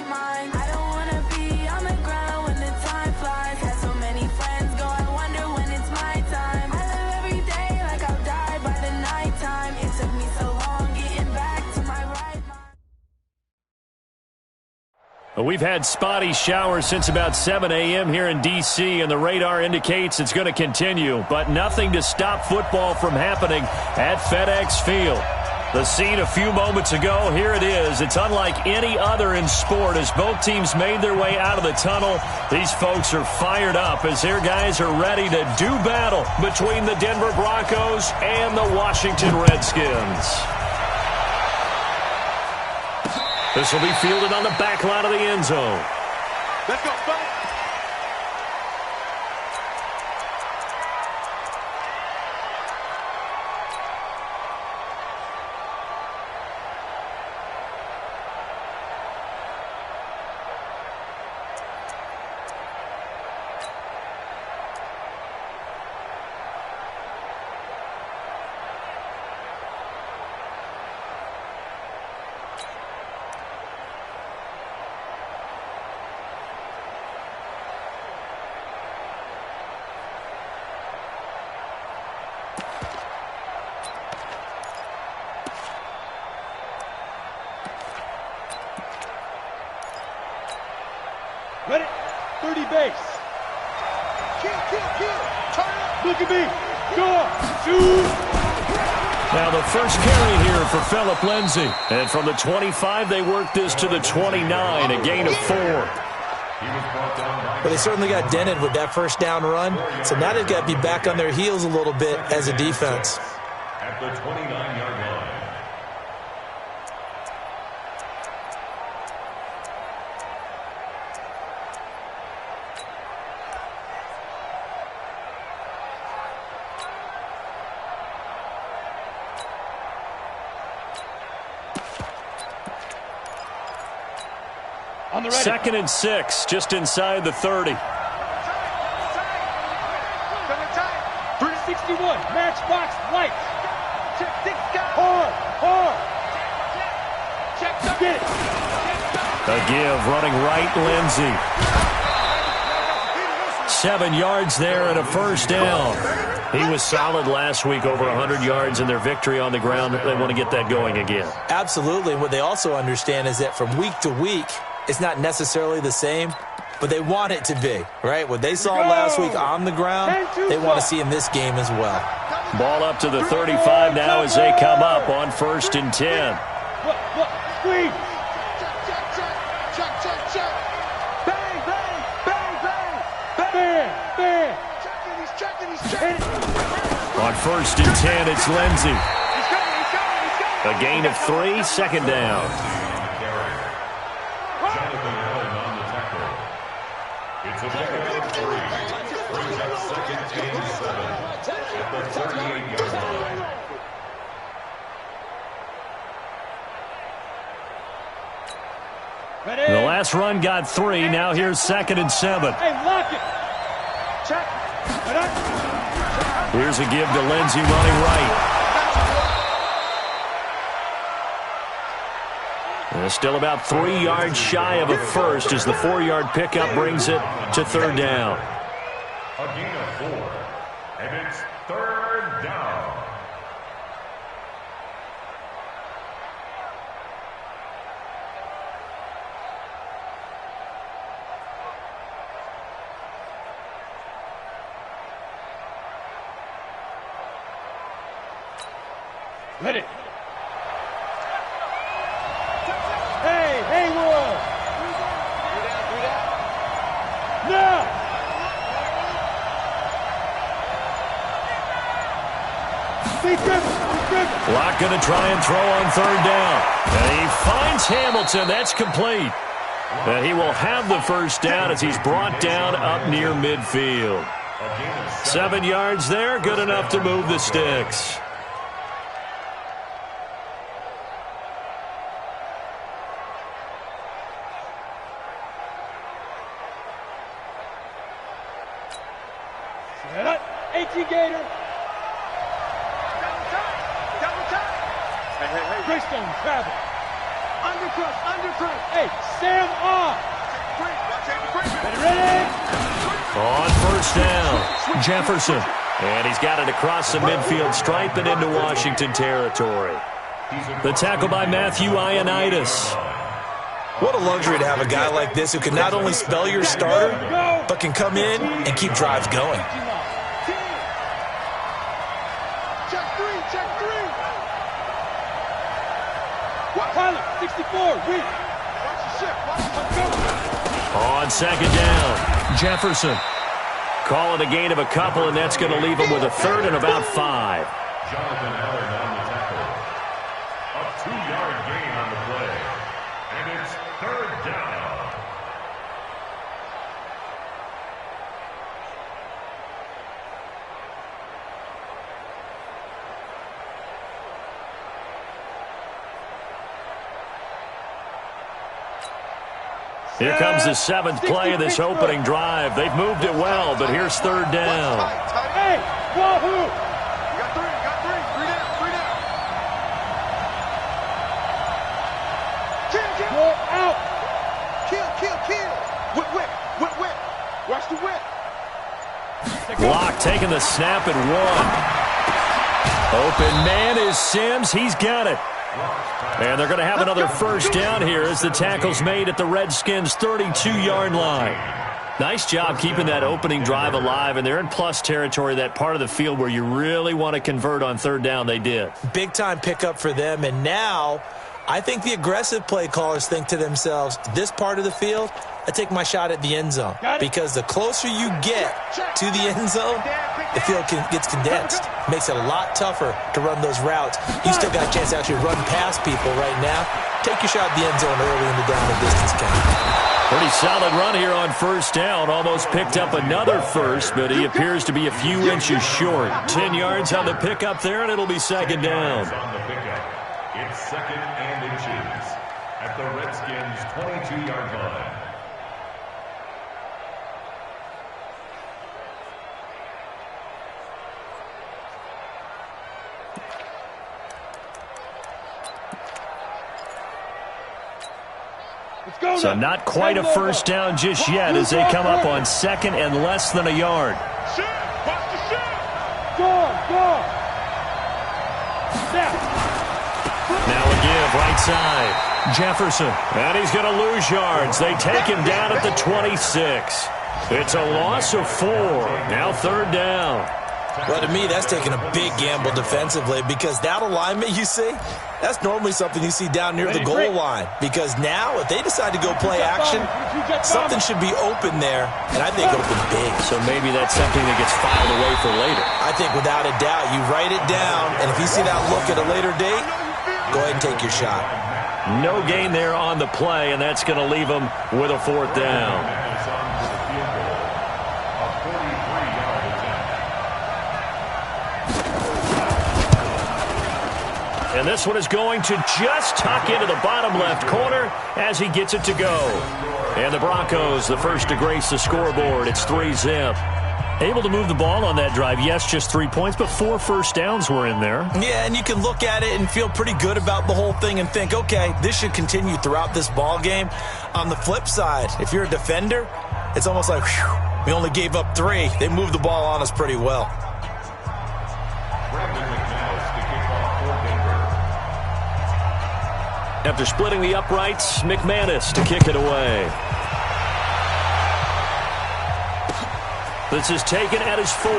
right mind. I don't wanna be on the ground when the time flies. Had so many friends go, I wonder when it's my time. I live every day like I'll die by the nighttime. It took me so long getting back to my right mind. We've had spotty showers since about 7 a.m. here in D.C., and the radar indicates it's going to continue, but nothing to stop football from happening at FedEx Field. The scene a few moments ago, here it is. It's unlike any other in sport as both teams made their way out of the tunnel. These folks are fired up as their guys are ready to do battle between the Denver Broncos and the Washington Redskins. This will be fielded on the back line of the end zone. Let's go, fellas. Ready? 30 base. Kill. Turn up. Look at me. Go. Shoot. Now the first carry here for Phillip Lindsay. And from the 25, they worked this to the 29, a gain of 4. But they certainly got dented with that first down run. So now they've got to be back on their heels a little bit as a defense. At the 29-yard line. Second and 6, just inside the 30. 361, matchbox lights. Hard. Get it. A give, running right, Lindsay. 7 yards there and a first down. He was solid last week, over 100 yards in their victory on the ground. They want to get that going again. Absolutely. And what they also understand is that from week to week, it's not necessarily the same, but they want it to be, right? What they saw last week on the ground, they want to see in this game as well. Ball up to the 35 now as they come up on 1st and 10. Squeeze. Bang. On 1st and 10, it's Lindsay. A gain of 3, second down. It's a pickup of 3. Brings up 2nd and 7 at the 38-yard line. The last run got 3. Now here's 2nd and 7. Hey, lock it. Check. Here's a give to Lindsay running right. Still about 3 yards shy of a first as the 4-yard pickup brings it to 3rd down. A gain of 4, and it's 3rd down. Ready. Hey, Will. Now. Lock going to try and throw on 3rd down. And he finds Hamilton. That's complete. And he will have the first down as he's brought down up near midfield. 7 yards there, good enough to move the sticks. Set up. 18 Gator. Double time. Greystone travel. Undercut. Hey, Sam off. Ready? On first down, Jefferson. And he's got it across the midfield stripe and into Washington territory. The tackle by Matthew Ioannidis. What a luxury to have a guy like this who can not only spell your starter, but can come in and keep drives going. Check three. Pilot, 64, read. On second down, Jefferson. Call it a gain of a couple, and that's going to leave him with a third and about 5. Jonathan Allen on the tackle. A 2-yard gain on the play. And it's third down. Here comes the 7th play of this opening drive. They've moved it well, but here's third down. Hey, wahoo! You got three. Three down. Kill. Go out. Kill. Whip. Watch the whip. Lock taking the snap at 1. Open man is Sims. He's got it. And they're going to have another first down here as the tackle's made at the Redskins' 32-yard line. Nice job keeping that opening drive alive, and they're in plus territory, that part of the field where you really want to convert on third down. They did. Big-time pickup for them, and now I think the aggressive play callers think to themselves, this part of the field, I take my shot at the end zone. Because the closer you get to the end zone, the field gets condensed. Makes it a lot tougher to run those routes. You still got a chance to actually run past people right now. Take your shot at the end zone early in the down and distance count. Pretty solid run here on first down. Almost picked up another first, but he appears to be a few inches short. 10 yards on the pickup there, and it'll be second down. On the pickup. It's second and inches at the Redskins' 22-yard line. So not quite a first down just yet as they come up on second and less than a yard. Go. Now a give right side. Jefferson. And he's going to lose yards. They take him down at the 26. It's a loss of 4. Now third down. Well, to me, that's taking a big gamble defensively because that alignment you see, that's normally something you see down near the goal line. Because now, if they decide to go play action, something should be open there, and I think open big. So maybe that's something that gets filed away for later. I think without a doubt, you write it down, and if you see that look at a later date, go ahead and take your shot. No gain there on the play, and that's going to leave them with a fourth down. And this one is going to just tuck into the bottom left corner as he gets it to go. And the Broncos, the first to grace the scoreboard. It's 3-zip. Able to move the ball on that drive. Yes, just 3 points, but 4 first downs were in there. Yeah, and you can look at it and feel pretty good about the whole thing and think, okay, this should continue throughout this ball game. On the flip side, if you're a defender, it's almost like, whew, we only gave up 3. They moved the ball on us pretty well. After splitting the uprights, McManus to kick it away. This is taken at his 4.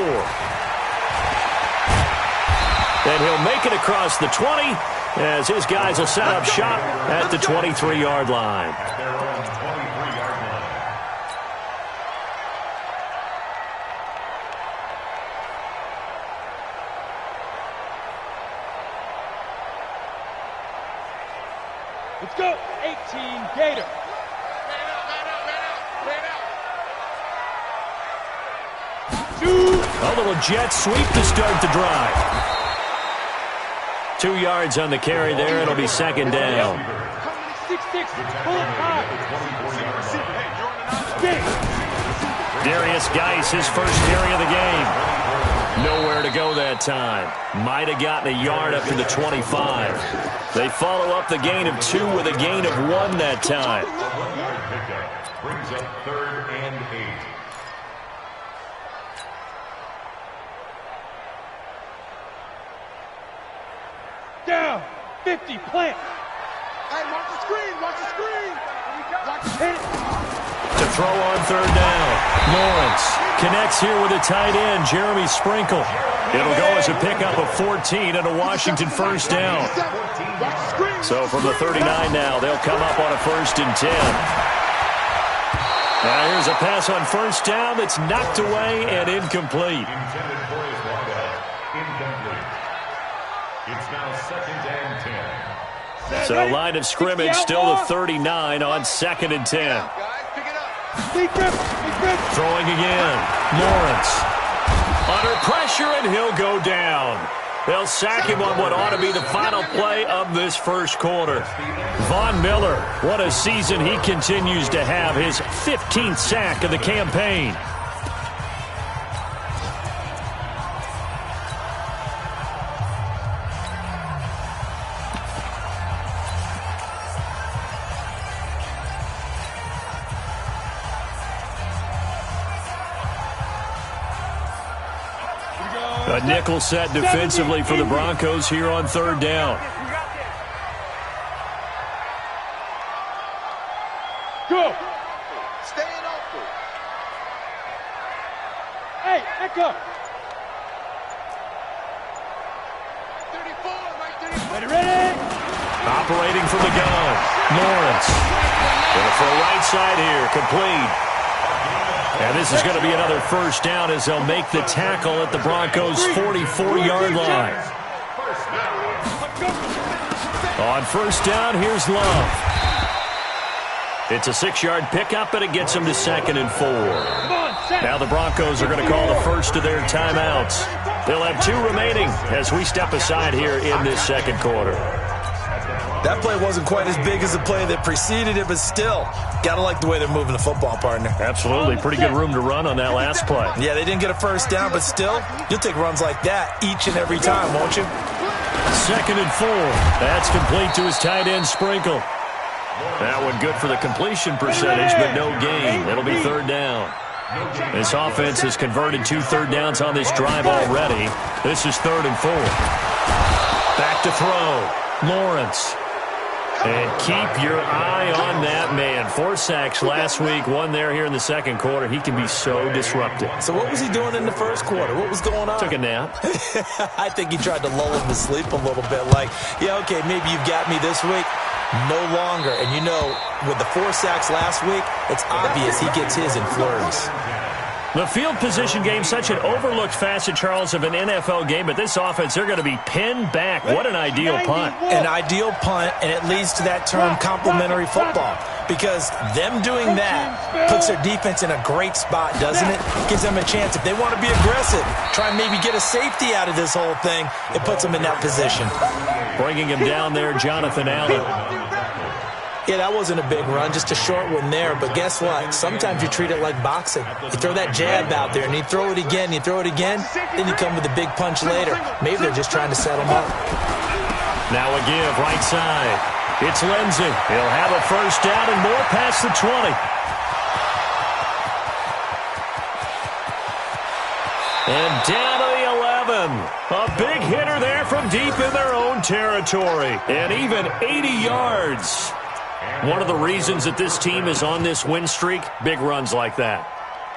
And he'll make it across the 20 as his guys will set up shop at the 23-yard line. Let's go. 18 Gator. A little jet sweep to start the drive. 2 yards on the carry there. It'll be second down. 6-6. Pull it high. Darius Geis, his first carry of the game. Nowhere to go that time. Might have gotten a yard up to the 25. They follow up the gain of 2 with a gain of 1 that time. The 1-yard pickup brings up 3rd and 8. Down. 50. Plant. Hey, watch the screen. Watch the screen. Hit it. To throw on 3rd down. Lawrence connects here with a tight end, Jeremy Sprinkle. It'll go as a pickup of 14 and a Washington first down. So from the 39 now, they'll come up on a 1st and 10. Now here's a pass on 1st down that's knocked away and incomplete. Intended for his wideout. Incomplete. It's now 2nd and 10. So line of scrimmage still the 39 on 2nd and 10. Guys, pick it up. Big grip. Big grip. Throwing again. Lawrence. Under pressure, and he'll go down. They'll sack him on what ought to be the final play of this first quarter. Von Miller, what a season he continues to have. His 15th sack of the campaign. A nickel set defensively for the Broncos here on 3rd down. Go. Staying open. Hey, echo. 34, right 34. Ready, ready. Operating from the gun. Lawrence. Going for a right side here. Complete. And this is going to be another 1st down as they'll make the tackle at the Broncos' 44-yard line. On 1st down, here's Love. It's a 6-yard pickup, and it gets them to 2nd and 4. Now the Broncos are going to call the first of their timeouts. They'll have 2 remaining as we step aside here in this 2nd quarter. That play wasn't quite as big as the play that preceded it, but still, got to like the way they're moving the football, partner. Absolutely. Pretty good room to run on that last play. Yeah, they didn't get a 1st down, but still, you'll take runs like that each and every time, won't you? 2nd and 4. That's complete to his tight end, Sprinkle. That one good for the completion percentage, but no gain. It'll be 3rd down. This offense has converted 2 3rd downs on this drive already. This is 3rd and 4. Back to throw. Lawrence. And keep your eye on that man. 4 sacks last week, 1 there here in the 2nd quarter. He can be so disruptive. So what was he doing in the 1st quarter? What was going on? Took a nap. I think he tried to lull him to sleep a little bit. Like, yeah, okay, maybe you've got me this week. No longer. And you know, with the 4 sacks last week, it's obvious he gets his in flurries. The field position game, such an overlooked facet, Charles, of an NFL game, but this offense, they're going to be pinned back. What an ideal punt. An ideal punt, and it leads to that term complementary football, because them doing that puts their defense in a great spot, doesn't it? Gives them a chance. If they want to be aggressive, try and maybe get a safety out of this whole thing, it puts them in that position. Bringing him down there, Jonathan Allen. Yeah, that wasn't a big run, just a short one there. But guess what? Sometimes you treat it like boxing. You throw that jab out there, and you throw it again, then you come with a big punch later. Maybe they're just trying to set them up. Now a give, right side. It's Lindsey. He'll have a 1st down and more past the 20. And down to the 11. A big hitter there from deep in their own territory. And even 80 yards. One of the reasons that this team is on this win streak, big runs like that.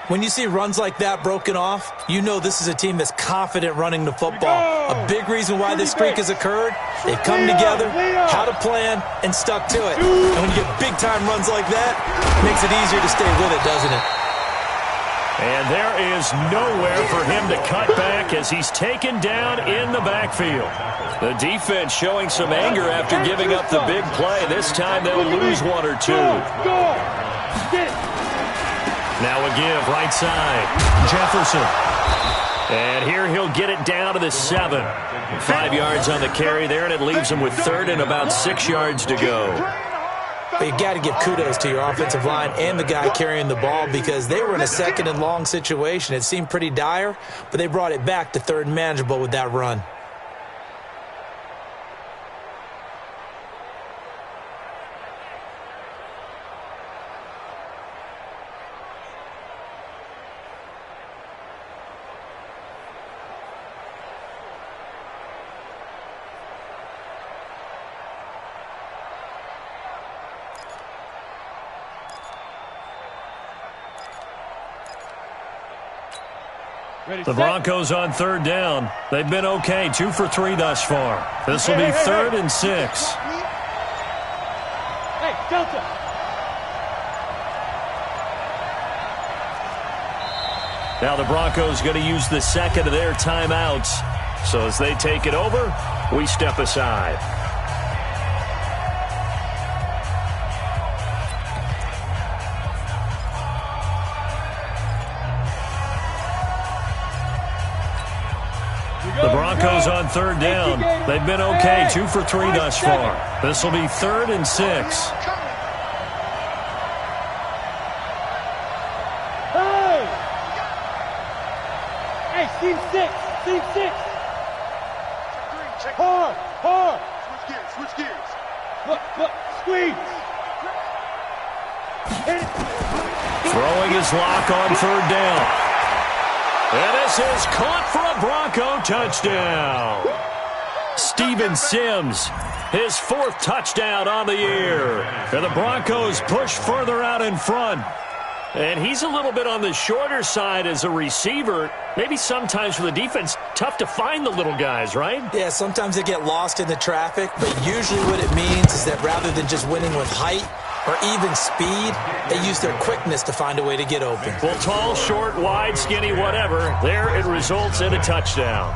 When you see runs like that broken off, you know this is a team that's confident running the football. A big reason why this streak has occurred, they've come together, had a plan, and stuck to it. And when you get big-time runs like that, it makes it easier to stay with it, doesn't it? And there is nowhere for him to cut back as he's taken down in the backfield. The defense showing some anger after giving up the big play. This time they'll lose 1 or 2. Now a give, right side. Jefferson. And here he'll get it down to the 7. 5 yards on the carry there, and it leaves him with 3rd and about 6 yards to go. But you got to give kudos to your offensive line and the guy carrying the ball because they were in a second and long situation. It seemed pretty dire, but they brought it back to third and manageable with that run. The Broncos on third down. They've been okay, 2 for 3 thus far. This will be third and 6. Hey, Delta. Now the Broncos going to use the second of their timeouts. So as they take it over, we step aside. The Broncos on third down. They've been okay, 2 for 3 thus far. This will be third and 6. Hey, team 6. Team 6. Hard. Switch gears. Look, squeeze. Hit it. Throwing his lock on third down. And this is caught for a Bronco touchdown. Steven Sims, his 4th touchdown on the year. And the Broncos push further out in front. And he's a little bit on the shorter side as a receiver. Maybe sometimes for the defense, tough to find the little guys, right? Yeah, sometimes they get lost in the traffic, but usually what it means is that rather than just winning with height or even speed, they use their quickness to find a way to get open. Well, tall, short, wide, skinny, whatever, there it results in a touchdown.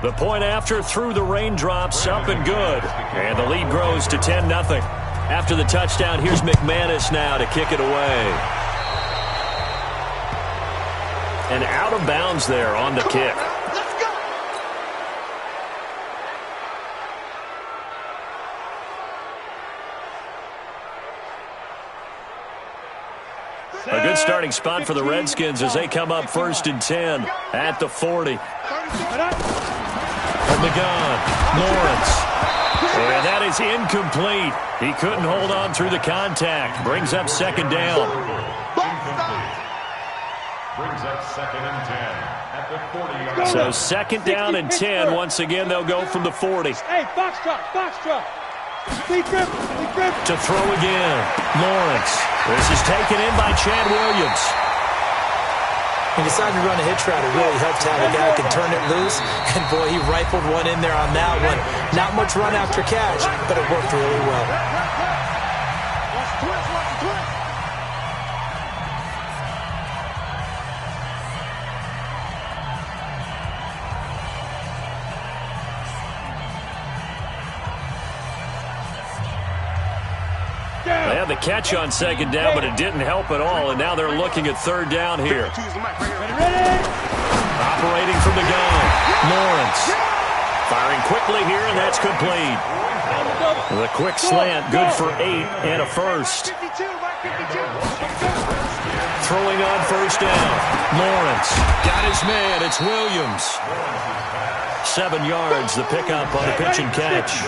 The point after through the raindrops, up and good. And the lead grows to 10-0. After the touchdown, here's McManus now to kick it away. And out of bounds there on the kick. A good starting spot for the Redskins as they come up 1st and 10 at the 40. From the gun, Lawrence. And that is incomplete. He couldn't hold on through the contact. Brings up 2nd down. Brings up 2nd and 10 at the 40-yard line. So 2nd down and 10. Once again, they'll go from the 40. Hey, foxtrot. To throw again, Lawrence. This is taken in by Chad Williams. He decided to run a hitch route. It really helped to have a guy who can turn it loose. And, boy, he rifled one in there on that one. Not much run after catch, but it worked really well. Watch the twist. They had the catch on 2nd down, but it didn't help at all, and now they're looking at 3rd down here. Operating from the gun, Lawrence. Firing quickly here, and that's complete. The quick slant, good for 8 and a first. Throwing on 1st down, Lawrence. Got his man, it's Williams. 7 yards, the pickup on the pitch and catch.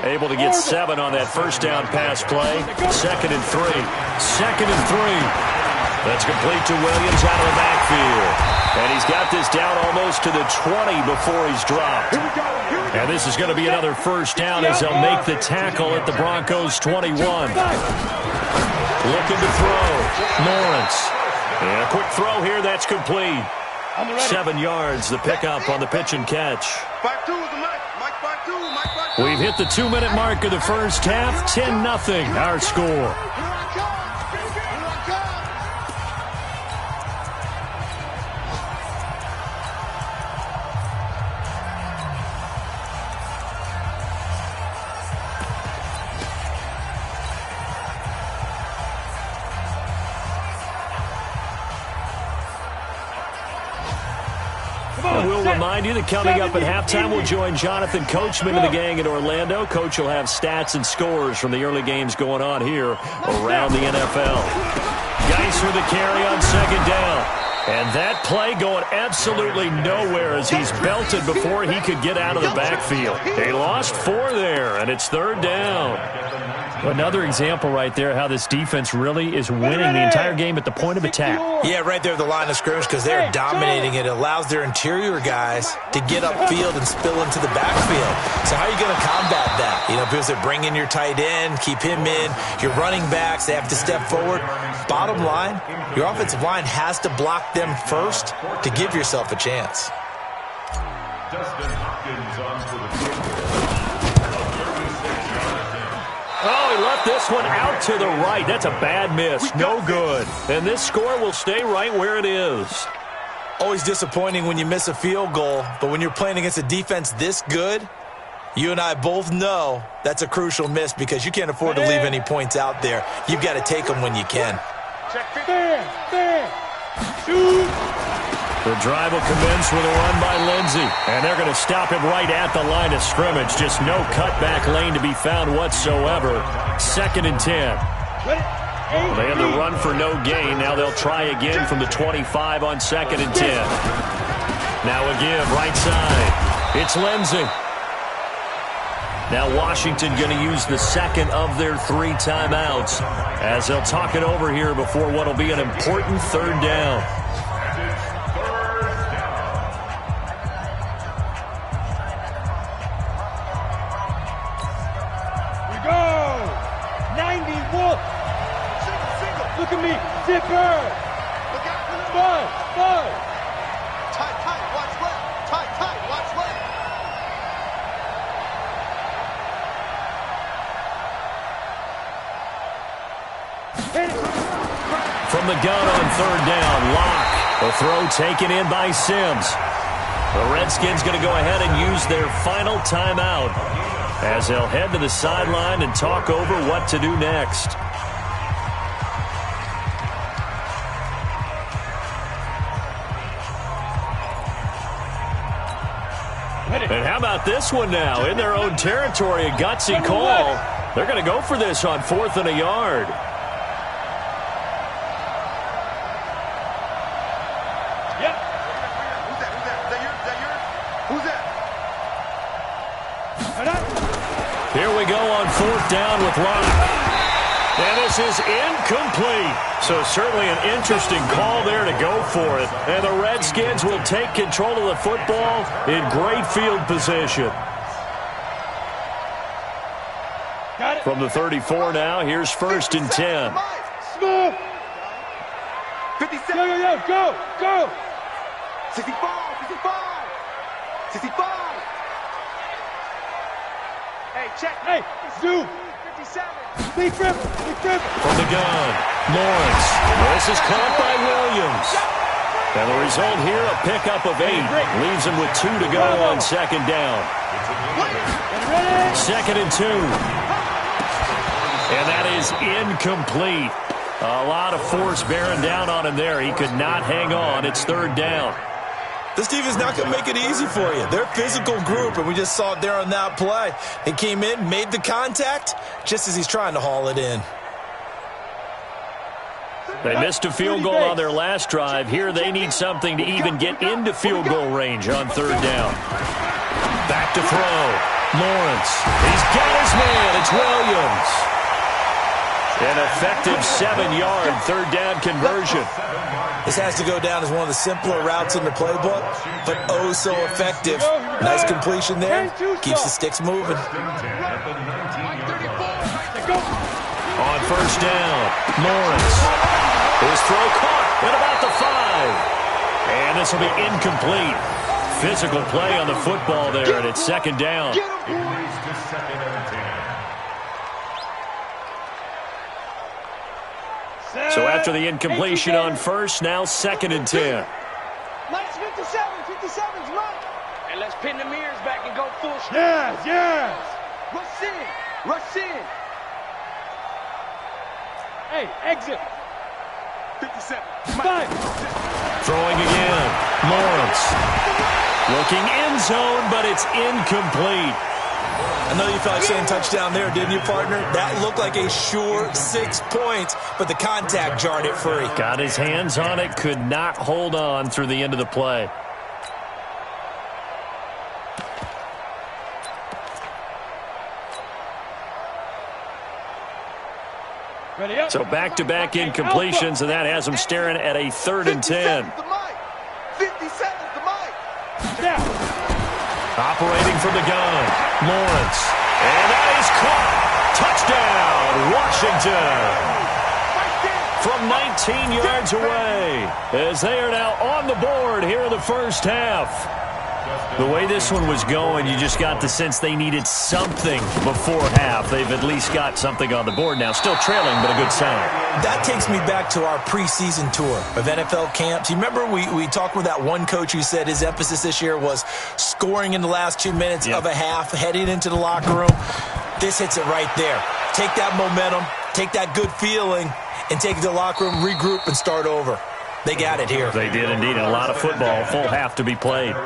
Able to get 7 on that 1st down pass play. 2nd and 3. 2nd and 3. That's complete to Williams out of the backfield. And he's got this down almost to the 20 before he's dropped. And this is going to be another 1st down as they'll make the tackle at the Broncos 21. Looking to throw. Lawrence. And a quick throw here. That's complete. 7 yards, the pickup on the pitch and catch. We've hit the 2-minute mark of the first half. 10-0, our score. And we'll remind you that coming up at halftime, we'll join Jonathan Coachman of the gang in Orlando. Coach will have stats and scores from the early games going on here around the NFL. Geis with the carry on second down. And that play going absolutely nowhere as he's belted before he could get out of the backfield. They lost 4 there, and it's third down. Another example right there how this defense really is winning the entire game at the point of attack. Yeah, right there at the line of scrimmage because they're dominating it. It allows their interior guys to get upfield and spill into the backfield. So how are you going to combat that? You know, because they're bringing your tight end, keep him in. Your running backs, they have to step forward. Bottom line, your offensive line has to block them first to give yourself a chance. Dustin Hopkins on for the field. Oh, he left this one out to the right. That's a bad miss. No good. And this score will stay right where it is. Always disappointing when you miss a field goal, but when you're playing against a defense this good, you and I both know that's a crucial miss because you can't afford to leave any points out there. You've got to take them when you can. The drive will commence with a run by Lindsey. And they're going to stop him right at the line of scrimmage. Just no cutback lane to be found whatsoever. 2nd and 10. Well, they had the run for no gain. Now they'll try again from the 25 on 2nd and 10. Now a give, right side. It's Lindsey. Now Washington going to use the second of their 3 timeouts as they'll talk it over here before what will be an important third down. Look at me, zipper! Look out for the Bud! Tight, watch left. Tight, watch left. From the gun on third down, Lock. The throw taken in by Sims. The Redskins going to go ahead and use their final timeout as they'll head to the sideline and talk over what to do next. And how about this one now? In their own territory, a gutsy call. They're going to go for this on 4th and a yard. Yep. Who's that? Who's that? Here we go on 4th down with Lock. And this is incomplete. So certainly an interesting call there to go for it. And the Redskins will take control of the football in great field position. From the 34 now, here's 1st and 10. Smooth! 57. Go! 65. 65. Hey, check. Hey, Zoo! 57. Lead grip! From the gun, Lawrence. This is caught by Williams. And the result here, a pickup of 8. Leaves him with 2 to go on 2nd down. 2nd and 2. And that is incomplete. A lot of force bearing down on him there. He could not hang on. It's 3rd down. This defense is not going to make it easy for you. They're a physical group, and we just saw it there on that play. He came in, made the contact, just as he's trying to haul it in. They missed a field goal on their last drive. Here they need something to even get into field goal range on 3rd down. Back to throw. Lawrence. He's got his man. It's Williams. An effective 7-yard 3rd down conversion. This has to go down as one of the simpler routes in the playbook, but oh so effective. Nice completion there. Keeps the sticks moving. On 1st down, Lawrence. His throw caught at about the 5. And this will be incomplete. Physical play on the football there, and it's 2nd down. So after the incompletion on 1st, now 2nd and 10. Minus 57. 57's right. And let's pin the mirrors back and go full strength. Yes! Rush in. Hey, exit! 57. 5! Throwing again, Lawrence. Looking end zone, but it's incomplete. I know you felt like saying touchdown there, didn't you, partner? That looked like a sure 6 points, but the contact jarred it free. Got his hands on it, could not hold on through the end of the play. So back-to-back incompletions, and that has him staring at a 3rd and 10. 50 seconds to Mike. Operating from the gun, Lawrence. And that is caught. Touchdown, Washington. From 19 yards away, as they are now on the board here in the first half. The way this one was going, you just got the sense they needed something before half. They've at least got something on the board now. Still trailing, but a good sign. That takes me back to our preseason tour of NFL camps. You remember we talked with that one coach who said his emphasis this year was scoring in the last 2 minutes of a half, heading into the locker room. This hits it right there. Take that momentum, take that good feeling, and take it to the locker room, regroup, and start over. They got it here. They did indeed. A lot of football, full half to be played.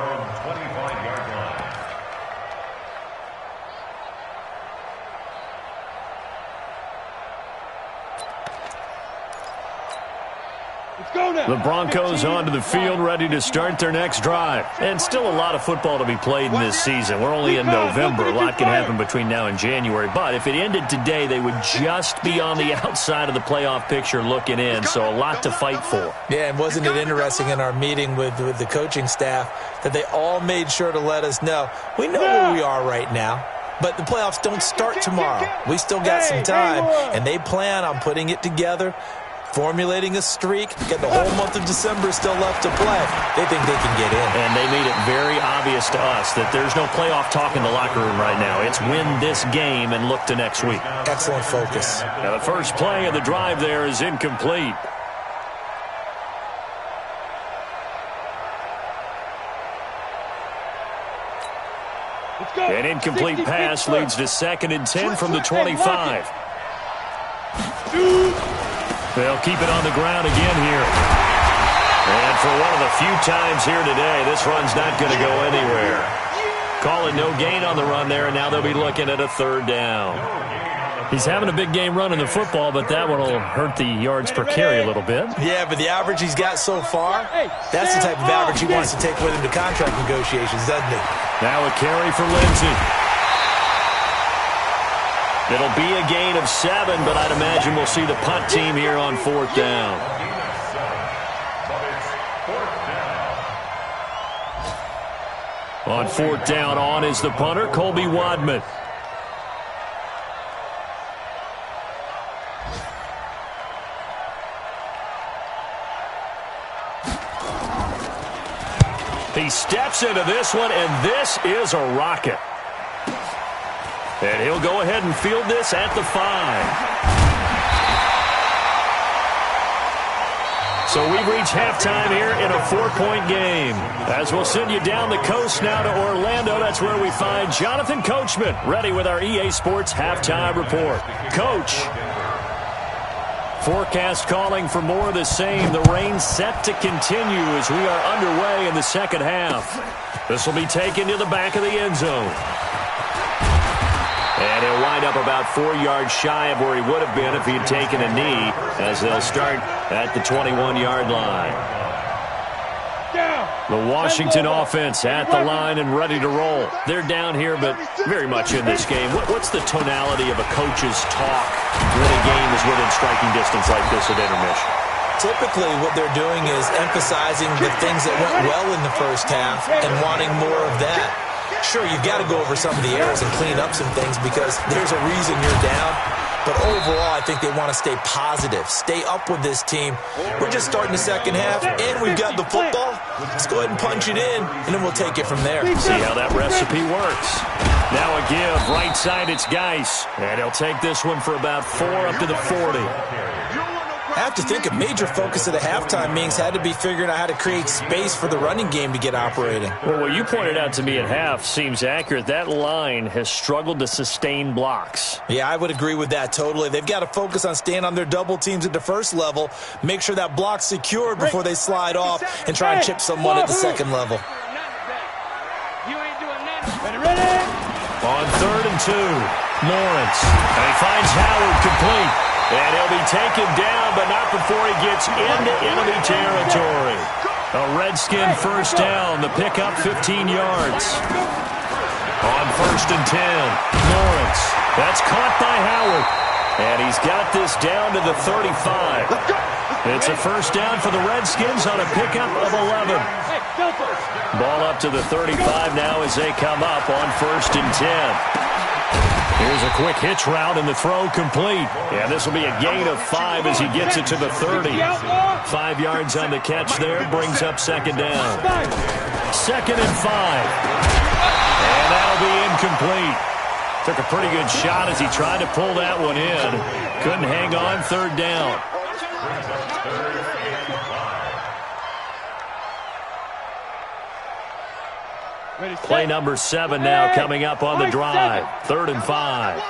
The Broncos onto the field, ready to start their next drive. And still a lot of football to be played in this season. We're only in November. A lot can happen between now and January. But if it ended today, they would just be on the outside of the playoff picture looking in. So a lot to fight for. Yeah, and wasn't it interesting in our meeting with the coaching staff that they all made sure to let us know, we know where we are right now. But the playoffs don't start tomorrow. We still got some time, and they plan on putting it together, formulating a streak. Got the whole month of December still left to play. They think they can get in. And they made it very obvious to us that there's no playoff talk in the locker room right now. It's win this game and look to next week. Excellent focus. Now the first play of the drive there is incomplete. An incomplete pass leads to 2nd and 10 from the 25. They'll keep it on the ground again here. And for one of the few times here today, this run's not going to go anywhere. Call it no gain on the run there, and now they'll be looking at a 3rd down. He's having a big game running the football, but that one will hurt the yards per carry a little bit. Yeah, but the average he's got so far, that's the type of average he wants to take with him to contract negotiations, doesn't he? Now a carry for Lindsey. It'll be a gain of 7, but I'd imagine we'll see the punt team here on 4th down. On 4th down, on is the punter, Colby Wadman. He steps into this one, and this is a rocket. And he'll go ahead and field this at the 5. So we've reached halftime here in a 4-point game. As we'll send you down the coast now to Orlando, that's where we find Jonathan Coachman, ready with our EA Sports Halftime Report. Coach, forecast calling for more of the same. The rain set to continue as we are underway in the second half. This will be taken to the back of the end zone. And he'll wind up about 4 yards shy of where he would have been if he had taken a knee, as they'll start at the 21-yard line. The Washington offense at the line and ready to roll. They're down here, but very much in this game. What's the tonality of a coach's talk when a game is within striking distance like this at intermission? Typically, what they're doing is emphasizing the things that went well in the first half and wanting more of that. Sure, you've got to go over some of the errors and clean up some things because there's a reason you're down. But overall, I think they want to stay positive, stay up with this team. We're just starting the second half, and we've got the football. Let's go ahead and punch it in, and then we'll take it from there. See how that recipe works. Now a give, right side, it's Geis. And he'll take this one for about 4 up to the 40. I have to think a major focus of the halftime meetings had to be figuring out how to create space for the running game to get operating. Well, what you pointed out to me at half seems accurate. That line has struggled to sustain blocks. Yeah, I would agree with that totally. They've got to focus on staying on their double teams at the first level, make sure that block's secured before they slide off and try and chip someone at the second level. On 3rd and 2, Lawrence. And he finds Howard complete. And he'll be taken down, but not before he gets into enemy territory. A Redskin first down. The pickup 15 yards. On 1st and 10, Lawrence. That's caught by Howard. And he's got this down to the 35. It's a first down for the Redskins on a pickup of 11. Ball up to the 35 now as they come up on 1st and 10. Here's a quick hitch route, and the throw complete. And this will be a gain of 5 as he gets it to the 30. 5 yards on the catch there, brings up 2nd down. 2nd and 5. And that'll be incomplete. Took a pretty good shot as he tried to pull that one in. Couldn't hang on, 3rd down. Play number 7 now coming up on the drive. 3rd and 5.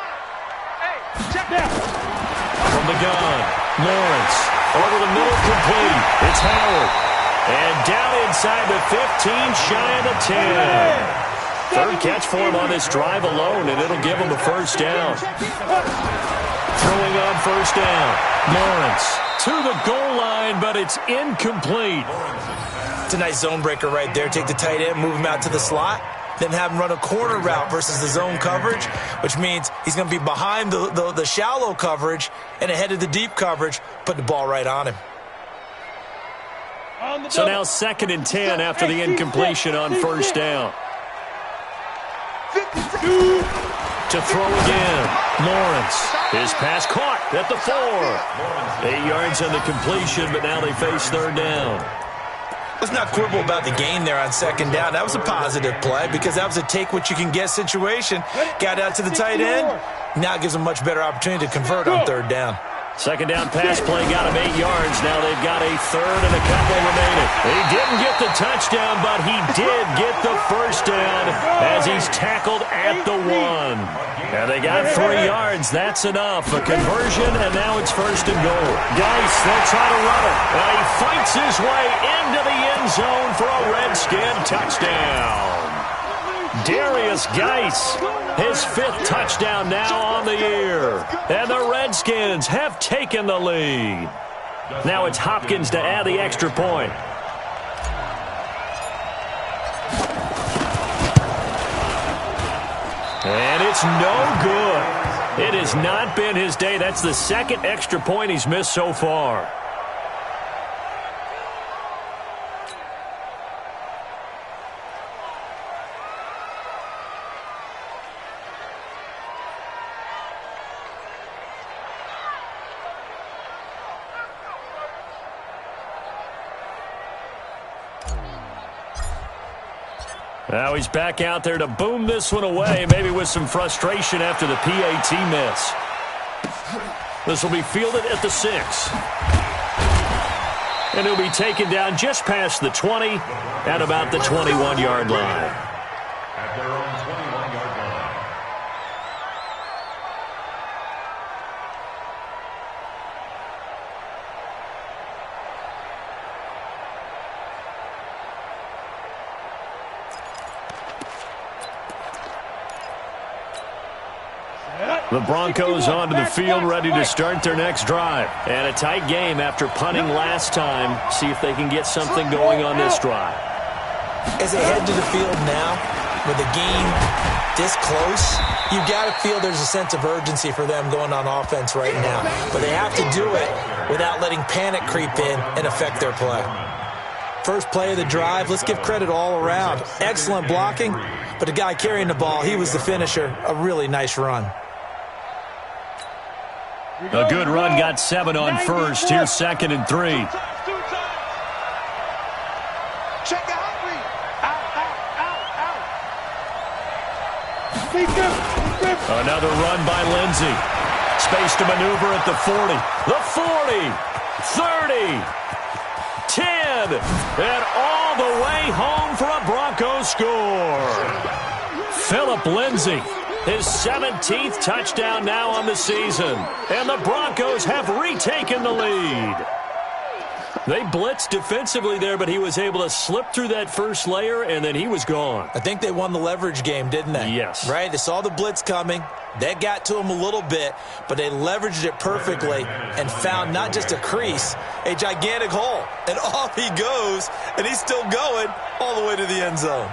From the gun, Lawrence. Over the middle, complete. It's Howard. And down inside the 15, shy of the 10. 3rd catch for him on this drive alone, and it'll give him a first down. Throwing on 1st down. Lawrence to the goal line, but it's incomplete. It's a nice zone breaker right there. Take the tight end, move him out to the slot, then have him run a corner route versus the zone coverage, which means he's going to be behind the shallow coverage and ahead of the deep coverage, put the ball right on him. So now 2nd and 10 after the incompletion on 1st down. To throw again, Lawrence. His pass caught at the 4. 8 yards on the completion, but now they face 3rd down. Let's not quibble about the gain there on 2nd down. That was a positive play because that was a take-what-you-can-get situation. Got out to the tight end. Now it gives them a much better opportunity to convert on 3rd down. 2nd down pass play got him 8 yards. Now they've got a 3rd and a couple remaining. He didn't get the touchdown, but he did get the first down as he's tackled at the 1. And they got 3 yards. That's enough. A conversion, and now it's 1st and goal. Geis, they'll try to run it. And he fights his way into the end zone for a Redskin touchdown. Darius Geis, his 5th touchdown now on the year. And the Redskins have taken the lead. Now it's Hopkins to add the extra point. And it's no good. It has not been his day. That's the 2nd extra point he's missed so far. Now he's back out there to boom this one away, maybe with some frustration after the PAT miss. This will be fielded at the 6. And he'll be taken down just past the 20 at about the 21-yard line. At their own 21-yard line. The Broncos onto the field, ready to start their next drive. And a tight game after punting last time. See if they can get something going on this drive. As they head to the field now, with the game this close, you got to feel there's a sense of urgency for them going on offense right now. But they have to do it without letting panic creep in and affect their play. First play of the drive, let's give credit all around. Excellent blocking, but the guy carrying the ball, he was the finisher. A really nice run. A good run, got 7 on first. Here's 2nd and 3. Another run by Lindsey. Space to maneuver at the 40. The 40. 30. 10. And all the way home for a Broncos score. Phillip Lindsey. His 17th touchdown now on the season. And the Broncos have retaken the lead. They blitzed defensively there, but he was able to slip through that first layer, and then he was gone. I think they won the leverage game, didn't they? Yes. Right? They saw the blitz coming. That got to him a little bit, but they leveraged it perfectly and found not just a crease, a gigantic hole. And off he goes, and he's still going all the way to the end zone.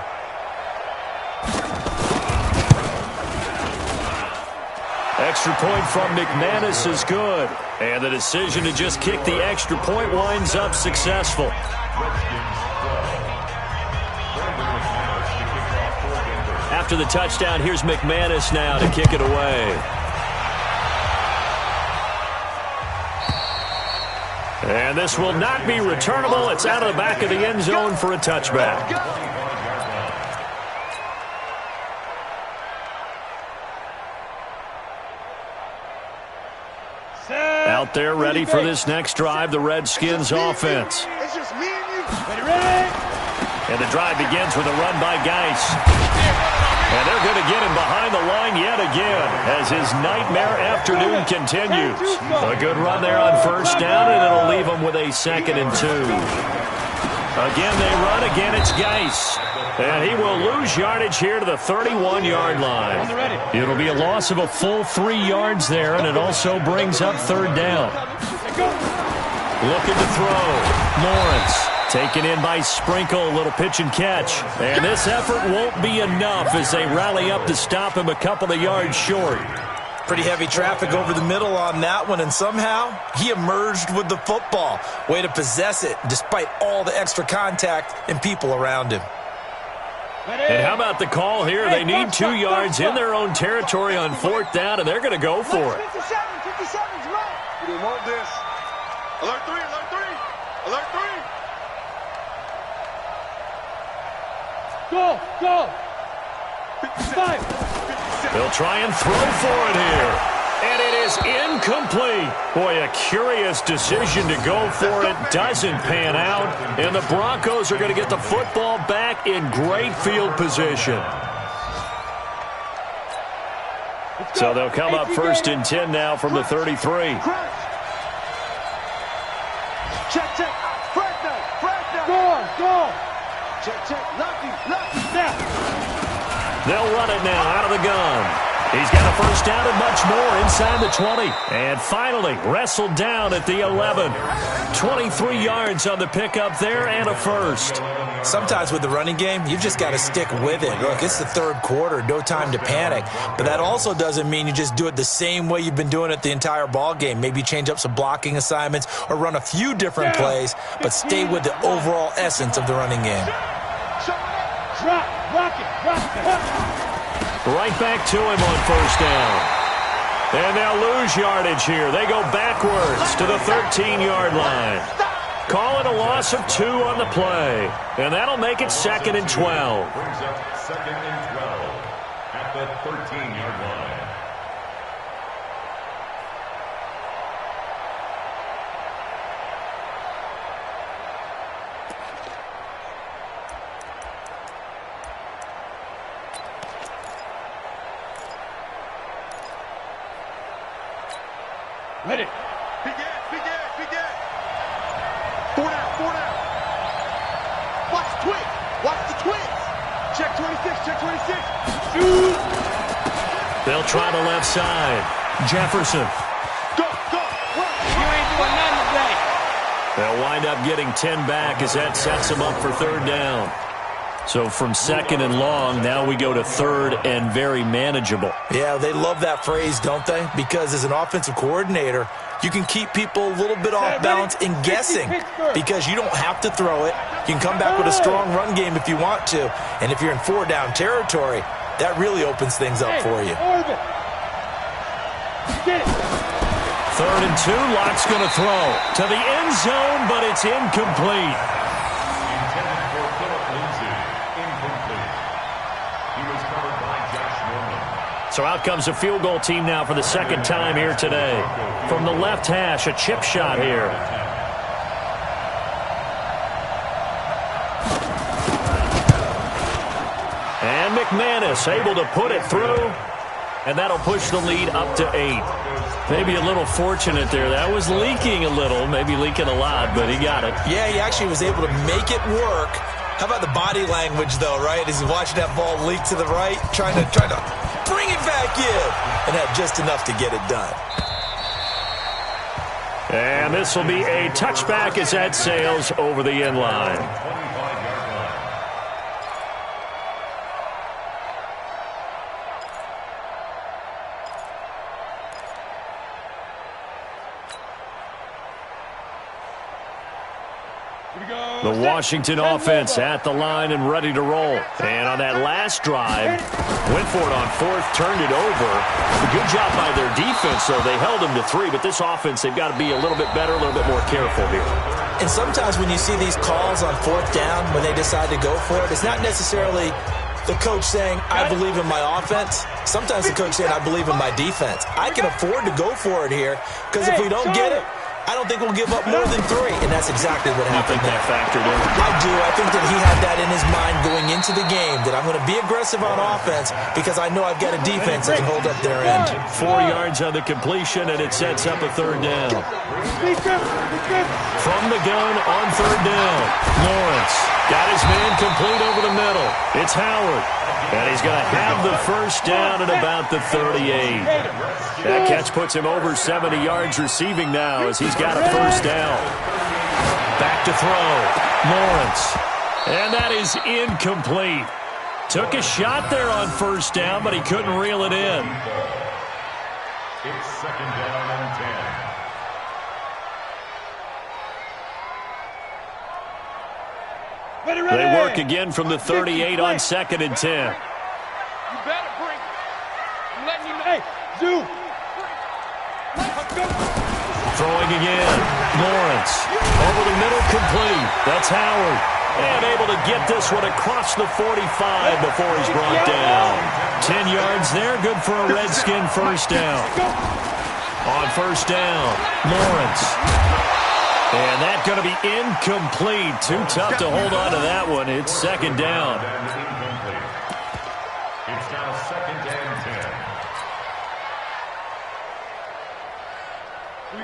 Extra point from McManus is good. And the decision to just kick the extra point winds up successful. After the touchdown, here's McManus now to kick it away. And this will not be returnable. It's out of the back of the end zone for a touchback. Out there ready for this next drive, the Redskins offense. It's just me and you. Ready? And the drive begins with a run by Geis. And they're going to get him behind the line yet again as his nightmare afternoon continues. A good run there on first down, and it'll leave him with a 2nd and 2. Again, they run. Again, it's Geis. And he will lose yardage here to the 31-yard line. It'll be a loss of a full 3 yards there, and it also brings up 3rd down. Looking to throw. Lawrence. Taken in by Sprinkle, a little pitch and catch. And this effort won't be enough as they rally up to stop him a couple of yards short. Pretty heavy traffic over the middle on that one, and somehow he emerged with the football. Way to possess it despite all the extra contact and people around him. And how about the call here? They need 2 yards in their own territory on 4th down, and they're going to go for it. 57's right. We didn't want this. Alert 3, alert 3, alert 3. Go, go. 55. They'll try and throw for it here. And it is incomplete. Boy, a curious decision to go for it. Doesn't pan out. And the Broncos are going to get the football back in great field position. So they'll come up 1st and 10 now from the 33. Check, check. Frag now. Go. Check, check. Lucky. Now. They'll run it now out of the gun. He's got a first down and much more inside the 20. And finally wrestled down at the 11. 23 yards on the pickup there and a first. Sometimes with the running game, you've just got to stick with it. Look, it's the 3rd quarter, no time to panic. But that also doesn't mean you just do it the same way you've been doing it the entire ball game. Maybe change up some blocking assignments or run a few different plays, but stay with the overall essence of the running game. Drop, rock it. Right back to him on first down. And they'll lose yardage here. They go backwards to the 13-yard line. Calling a loss of 2 on the play. And that'll make it 2nd and 12. Brings up 2nd and 12 at the 13-yard line. Ready. Begin. 4 down. Watch the twins. Check 26. Shoot. They'll try the left side. Jefferson. Go. You ain't doing nothing today. They'll wind up getting 10 back as that sets them up for 3rd down. So from 2nd and long, now we go to 3rd and very manageable. Yeah, they love that phrase, don't they? Because as an offensive coordinator, you can keep people a little bit off balance and guessing because you don't have to throw it. You can come back with a strong run game if you want to. And if you're in 4-down territory, that really opens things up for you. Get it. 3rd and 2, Lock's going to throw to the end zone, but it's incomplete. Intended for Philip Lindsay. Incomplete. He was covered by Josh Norman. So out comes a field goal team now for the 2nd time here today. From the left hash, a chip shot here. And McManus able to put it through. and that'll push the lead up to 8. Maybe a little fortunate there. That was leaking a little, maybe leaking a lot, but he got it. Yeah, he actually was able to make it work. How about the body language, though, right? As he's watching that ball leak to the right, trying to bring it back in, and had just enough to get it done. And this will be a touchback as that sails over the end line. The Washington offense at the line and ready to roll. And on that last drive, went for it on 4th, turned it over. A good job by their defense, though. They held them to 3, but this offense, they've got to be a little bit better, a little bit more careful here. And sometimes when you see these calls on 4th down, when they decide to go for it, it's not necessarily the coach saying, I believe in my offense. Sometimes the coach saying, I believe in my defense. I can afford to go for it here, because if we don't get it, I don't think we'll give up more than 3, and that's exactly what happened. You think that factored in? I do. I think that he had that in his mind going into the game, that I'm going to be aggressive on offense because I know I've got a defense that can hold up their end. 4 yards on the completion, and it sets up a 3rd down. From the gun on 3rd down, Lawrence got his man complete over the middle. It's Howard, and he's going to have the 1st down at about the 38. That catch puts him over 70 yards receiving now as he's got a 1st down. Back to throw. Lawrence. And that is incomplete. Took a shot there on 1st down, but he couldn't reel it in. It's 2nd down and 10. They work again from the 38 on 2nd and 10. You better bring it. I'm letting you know. Hey, Zoo. Throwing again. Lawrence. Over the middle, complete. That's Howard. And able to get this one across the 45 before he's brought down. 10 yards there. Good for a Redskin 1st down. On 1st down, Lawrence. And that's going to be incomplete. Too tough to hold on to that one. It's 2nd down. It's now 2nd and 10.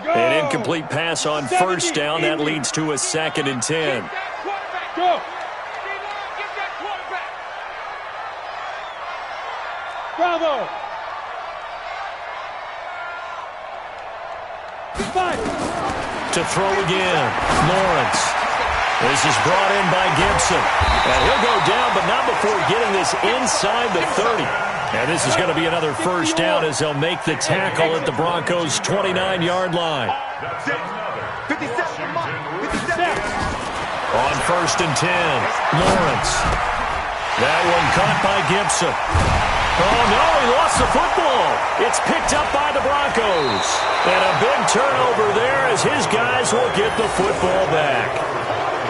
An incomplete pass on 1st down. That leads to a 2nd and 10. Go. Get that quarterback. Bravo. 5. To throw again, Lawrence. This is brought in by Gibson. And he'll go down, but not before getting this inside the 30. And this is going to be another 1st down as they'll make the tackle at the Broncos' 29-yard line. On 1st and 10, Lawrence. That one caught by Gibson. Oh, no, he lost the football. It's picked up by the Broncos. And a big turnover there as his guys will get the football back.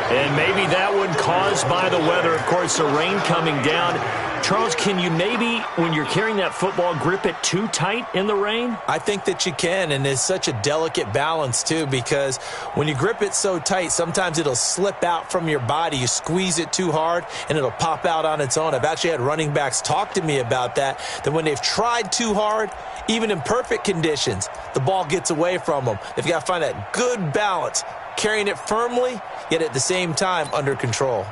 And maybe that one caused by the weather. Of course, the rain coming down. Charles, can you maybe, when you're carrying that football, grip it too tight in the rain? I think that you can, and it's such a delicate balance, too, because when you grip it so tight, sometimes it'll slip out from your body. You squeeze it too hard, and it'll pop out on its own. I've actually had running backs talk to me about that when they've tried too hard, even in perfect conditions, the ball gets away from them. They've got to find that good balance, carrying it firmly, yet at the same time under control.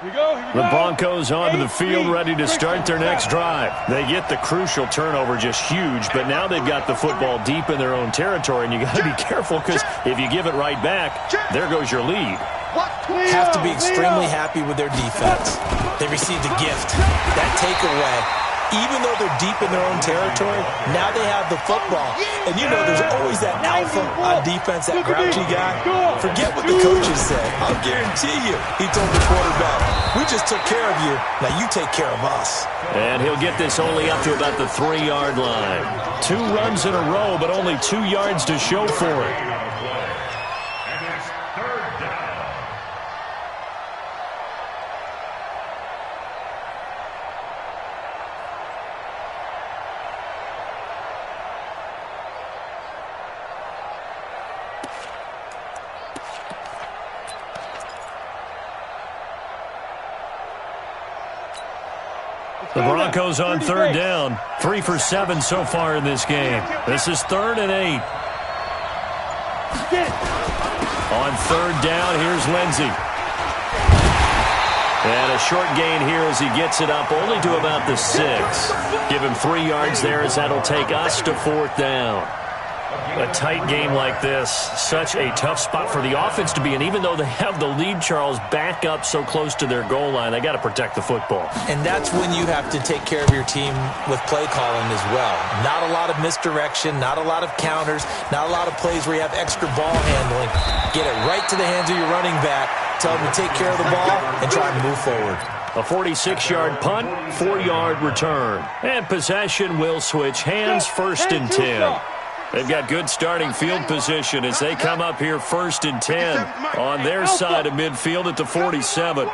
The Broncos onto the field ready to start their next drive. They get the crucial turnover, just huge, but now they've got the football deep in their own territory, and you got to be careful because if you give it right back, there goes your lead. Have to be extremely happy with their defense. They received a gift. That takeaway, even though they're deep in their own territory, now they have the football. And you know there's always that alpha on defense, that grouchy guy. Forget what the coaches say. I'll guarantee you, he told the quarterback, we just took care of you. Now you take care of us. And he'll get this only up to about the 3-yard line. 2 runs in a row, but only 2 yards to show for it. The Broncos on third down. 3 for 7 so far in this game. This is 3rd and 8. On third down, here's Lindsey. And a short gain here as he gets it up only to about the 6. Give him 3 yards there as that'll take us to 4th down. A tight game like this, such a tough spot for the offense to be in. Even though they have the lead, Charles, back up so close to their goal line, they got to protect the football. And that's when you have to take care of your team with play calling as well. Not a lot of misdirection, not a lot of counters, not a lot of plays where you have extra ball handling. Get it right to the hands of your running back, tell them to take care of the ball, and try and move forward. A 46-yard punt, 4-yard return. And possession will switch hands, 1st and 10. They've got good starting field position as they come up here 1st and 10 on their side of midfield at the 47.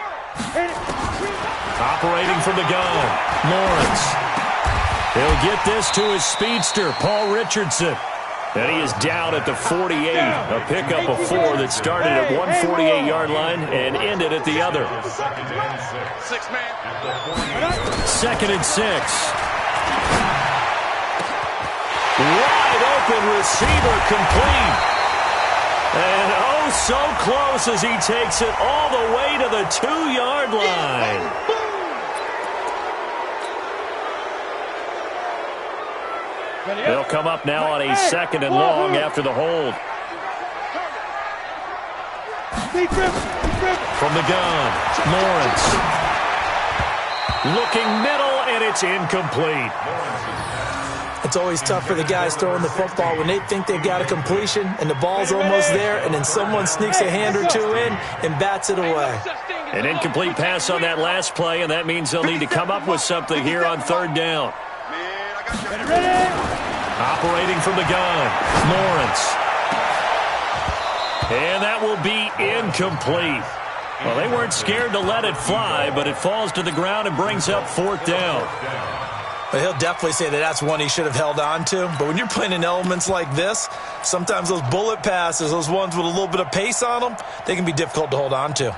Operating from the gun, Lawrence. He'll get this to his speedster, Paul Richardson. And he is down at the 48. A pickup of 4 that started at one 48-yard line and ended at the other. 2nd and 6. Wide open receiver complete. And oh, so close as he takes it all the way to the 2-yard line. They'll come up now on a 2nd and long after the hold. From the gun, Lawrence. Looking middle, and it's incomplete. It's always tough for the guys throwing the football when they think they've got a completion and the ball's almost there, and then someone sneaks a hand or 2 in and bats it away. An incomplete pass on that last play, and that means they'll need to come up with something here on 3rd down. Operating from the gun, Lawrence. And that will be incomplete. Well, they weren't scared to let it fly, but it falls to the ground and brings up 4th down. But he'll definitely say that that's one he should have held on to. But when you're playing in elements like this, sometimes those bullet passes, those ones with a little bit of pace on them, they can be difficult to hold on to.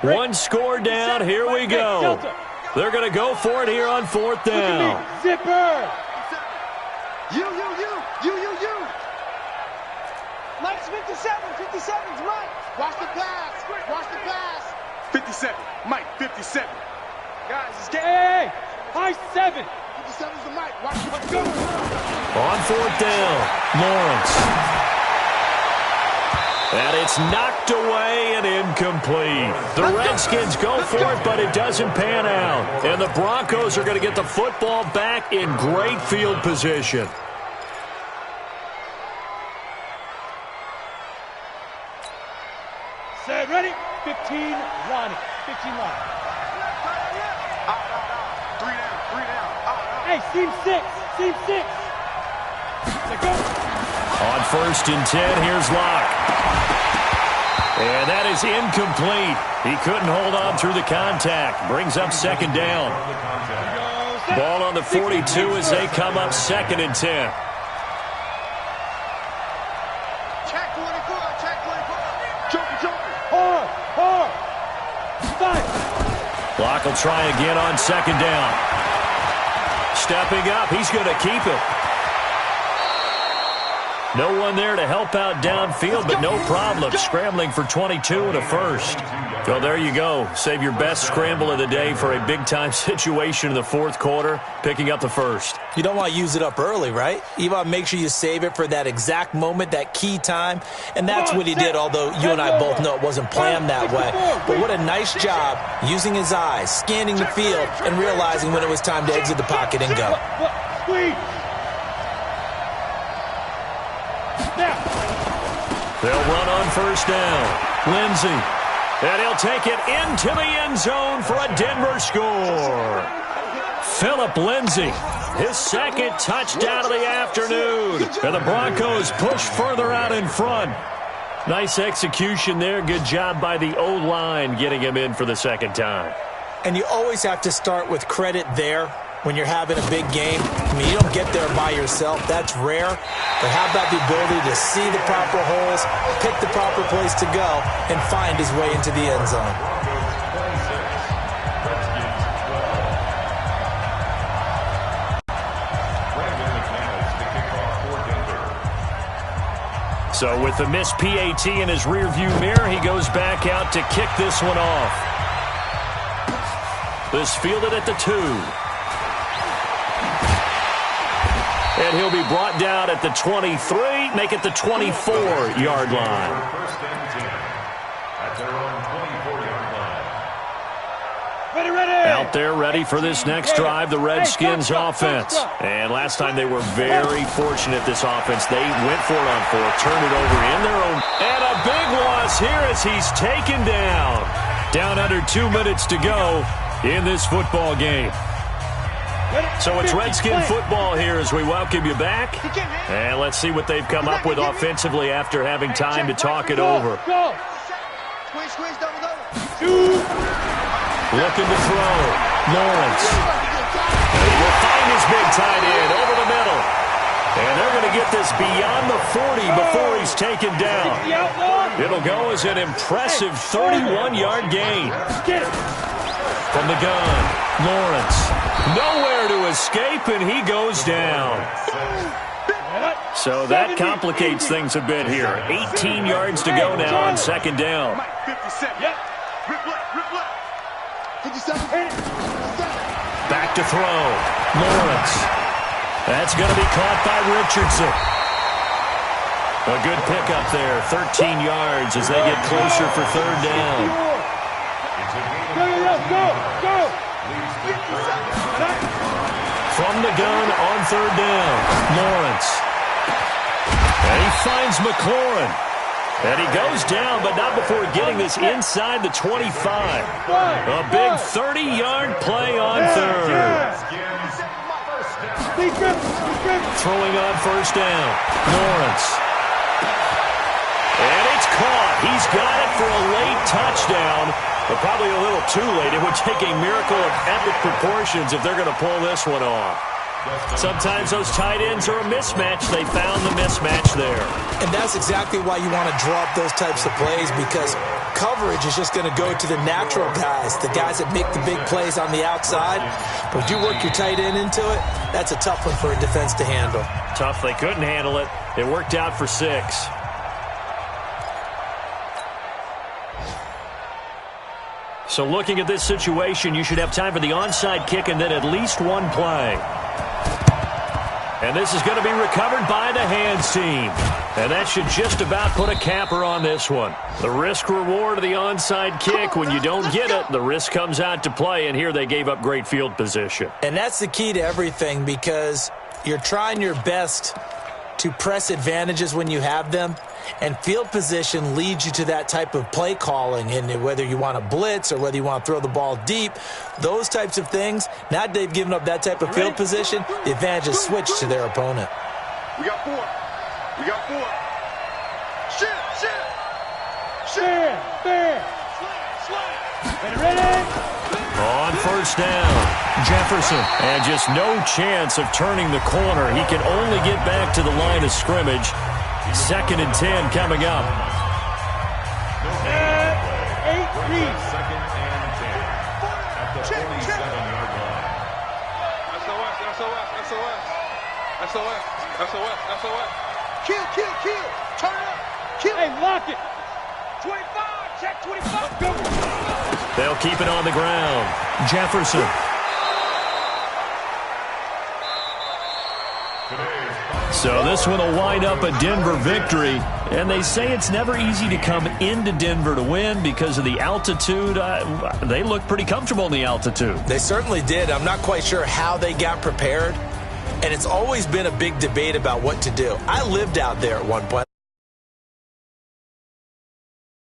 One score down. Here we go. They're going to go for it here on 4th down. Zipper! You. Mike's 57. 57's Mike. Watch the pass. 57. Mike, 57. Guys, it's game. Hey, high 7. 57's the Mike. Watch the go. On 4th down, Lawrence. And it's knocked away and incomplete. The Redskins go for it, but it doesn't pan out. And the Broncos are going to get the football back in great field position. Set, ready? 15 line. 15 line. Three down. Hey, seam 6. Go. On 1st and 10, here's Locke. And that is incomplete. He couldn't hold on through the contact. Brings up 2nd down. Ball on the 42 as they come up 2nd and 10. Locke will try again on 2nd down. Stepping up, he's going to keep it. No one there to help out downfield, but no problem. Scrambling for 22 and a first. Well, there you go. Save your best scramble of the day for a big-time situation in the 4th quarter, picking up the first. You don't want to use it up early, right? You want to make sure you save it for that exact moment, that key time. And that's what he did, although you and I both know it wasn't planned that way. But what a nice job using his eyes, scanning the field, and realizing when it was time to exit the pocket and go. They'll run on 1st down. Lindsey. And he'll take it into the end zone for a Denver score. Phillip Lindsey, his 2nd touchdown of the afternoon. And the Broncos push further out in front. Nice execution there. Good job by the O-line getting him in for the 2nd time. And you always have to start with credit there. when you're having a big game. I mean, you don't get there by yourself. That's rare. But how about the ability to see the proper holes, pick the proper place to go, and find his way into the end zone? So with the missed PAT in his rearview mirror, he goes back out to kick this one off. This fielded at the 2. And he'll be brought down at the 23, make it the 24-yard line. First and 10 at their own 24-yard line. Ready. Out there ready for this next drive, the Redskins offense. And last time they were very fortunate, this offense. They went for it on 4th, turned it over in their own. And a big loss here as he's taken down. Down under 2 minutes to go in this football game. So it's Redskin football here as we welcome you back. And let's see what they've come up with offensively after having time to talk it over. Looking to throw. Lawrence. He will find his big tight end over the middle. And they're going to get this beyond the 40 before he's taken down. It'll go as an impressive 31-yard gain. From the gun, Lawrence. Nowhere to escape, and he goes down. So that complicates things a bit here. 18 yards to go now on second down. Back to throw. Lawrence. That's going to be caught by Richardson. A good pickup there. 13 yards as they get closer for third down. Go. From the gun on third down, Lawrence. And he finds McLaurin. And he goes down, but not before getting this inside the 25. A big 30-yard play on third. Throwing on first down, Lawrence. And it's caught. He's got it for a late touchdown. But probably a little too late. It would take a miracle of epic proportions if they're going to pull this one off. Sometimes those tight ends are a mismatch. They found the mismatch there. And that's exactly why you want to draw up those types of plays, because coverage is just going to go to the natural guys, the guys that make the big plays on the outside. But if you work your tight end into it, that's a tough one for a defense to handle. Tough. They couldn't handle it. It worked out for 6. So looking at this situation, you should have time for the onside kick and then at least one play. And this is going to be recovered by the hands team. And that should just about put a capper on this one. The risk-reward of the onside kick, when you don't get it, the risk comes out to play, and here they gave up great field position. And that's the key to everything, because you're trying your best to press advantages when you have them, and field position leads you to that type of play calling. And whether you want to blitz or whether you want to throw the ball deep, those types of things, now that they've given up that type of field position, the advantage is switched to their opponent. We got 4. Ready. On first down, Jefferson. And just no chance of turning the corner. He can only get back to the line of scrimmage. 2nd and 10 coming up. 8-3. Second and 10 at the 47-yard line. SOS. Kill. Turn up. Kill. Hey, lock it. 25. Check 25. Go. They'll keep it on the ground. Jefferson. So this one will wind up a Denver victory. And they say it's never easy to come into Denver to win because of the altitude. They look pretty comfortable in the altitude. They certainly did. I'm not quite sure how they got prepared. And it's always been a big debate about what to do. I lived out there at one point.